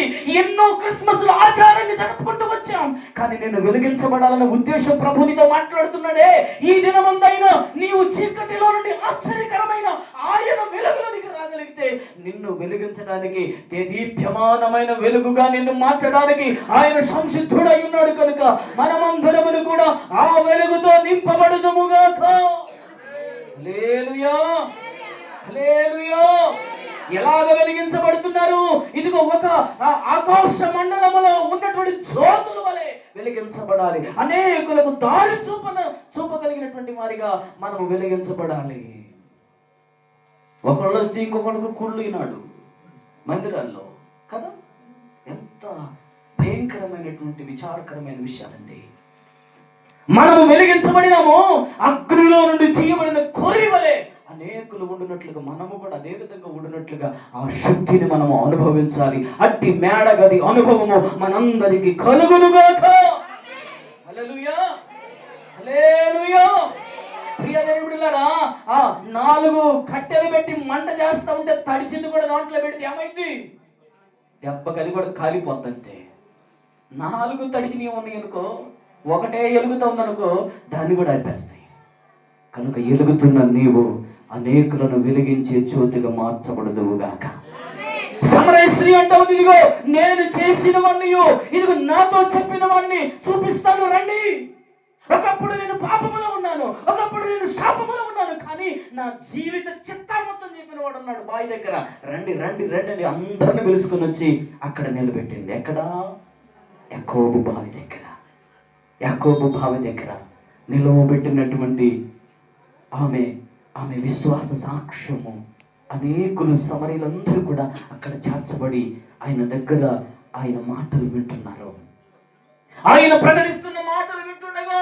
ఉన్నది. ఎన్నో క్రిస్మస్లు ఆచారంగా జరుపుకుంటూ వచ్చాం. కానీ నేను వెలిగించబడాలన్న ఉద్దేశం ప్రభు నీతో మాట్లాడుతున్నాడే. ఈ దినమందైనా నీవు చీకటిలో నుండి ఆశ్చర్యకరమైన ఆయన వెలుగులోనికి రాగలిగితే నిన్ను వెలిగించడానికి, దేదీప్యమానమైన వెలుగుగా నిన్ను మార్చడానికి ఆయన సంసిద్ధుడై ఉన్నాడు. కనుక మనమందరమును కూడా ఆ వెలుగుతో నింపబడుదుముగాక. హల్లెలూయా, హల్లెలూయా. ఎలాగ వెలిగించబడుతున్నారు? ఇదిగో ఒక ఆకాశ మండలములో ఉన్నటువంటి జ్యోతుల వలె వెలిగించబడాలి. అనేకులకు దారి చూపగలిగినటువంటి వారిగా మనము వెలిగించబడాలి. ఒకళ్ళు వస్తే ఇంకొకళ్ళకు కుళ్ళు ఈనాడు మందిరాల్లో కదా. ఎంత భయంకరమైనటువంటి విచారకరమైన విషయాలండి. మనము వెలిగించబడినాము, అగ్నిలో నుండి తీయబడిన కొరి వలె అనేకులు ఉండునట్లుగా మనము కూడా అదే విధంగా ఉండునట్లుగా ఆ శక్తిని మనము అనుభవించాలి. అట్టి మేడగది అనుభవము మనందరికీ కలుగునుగాక. హల్లెలూయా, హల్లెలూయా. ప్రియ దేవుడిలారా, ఆ 4 కట్టెలు పెట్టి మంట చేస్తా ఉంటే తడిసింది కూడా దాంట్లో పెడితే ఏమైంది? దెబ్బకి అది కూడా కాలిపోద్దంతే. 4 తడిసినవి ఉన్నాయి అనుకో, ఒకటే ఎలుగుతుందనుకో, దాన్ని కూడా అర్పేస్తాయి. కనుక ఎలుగుతున్న నీవు అనేకులను వెలిగించే జ్యోతిగా మార్చబడదువుగాక. సమరయ స్త్రీ అంటావు, ఇదిగో నేను చేసినవన్నీ, ఇదిగో నాతో చెప్పినవన్నీ చూపిస్తాను రండి. ఒకప్పుడు నేను పాపములో ఉన్నాను, ఒకప్పుడు నేను శాపములో ఉన్నాను, కానీ నా జీవిత చిత్తా మొత్తం చెప్పిన వాడు ఉన్నాడు బావి దగ్గర. రండి రండి రండి అని అందరిని పిలుచుకొని వచ్చి అక్కడ నిలబెట్టింది. ఎక్కడ? యాకోబు బావి దగ్గర. యాకోబు బావి దగ్గర నిలవబెట్టినటువంటి ఆమె విశ్వాస సాక్ష్యము అనేకులు సమరీలందరూ కూడా అక్కడ చేర్చబడి ఆయన దగ్గర ఆయన మాటలు వింటున్నారు. ఆయన ప్రకటిస్తున్న మాటలు వింటుండగా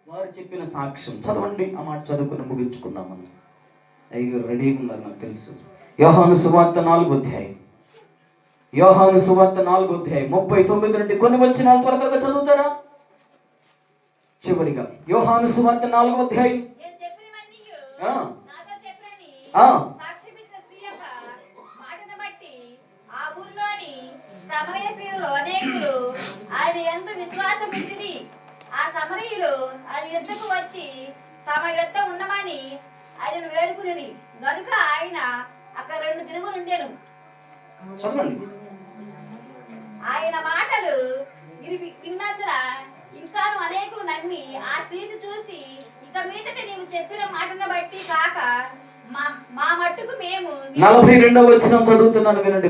వారు చెప్పిన సాక్ష్యం చదవండి. ఆ మాట చదువుకుని ముగించుకుందాం మనం. అయ్యో రెడీగా ఉన్నారు నాకు తెలుసు. యోహాను సువార్త 4వ అధ్యాయం, యోహాను సువార్త 4వ అధ్యాయం 39 నుండి కొన్ని వచనాలు త్వరగా చదువుతారా? చివరిగా యోహాను సువార్త 4వ అధ్యాయం అనేకులు ఆయన యందు విశ్వాసం ఉంచిరి. ఆ సమరయులు ఆయన యుద్ధకు వచ్చి తమ యుద్ధ ఉండమని ఆయనను వేడుకుని గనుక ఆయన అక్కడ 2 దినములు ఉండెను. ఆయన మాటలు విన్నందున ఇంకాను అనేకులు నమ్మి ఆ స్త్రీని చూసి, ఇక మీదట నీవు చెప్పిన మాటను బట్టి కాక మా మట్టుకు మేము 42వ వచనం చదువుతున్నాను వినండి.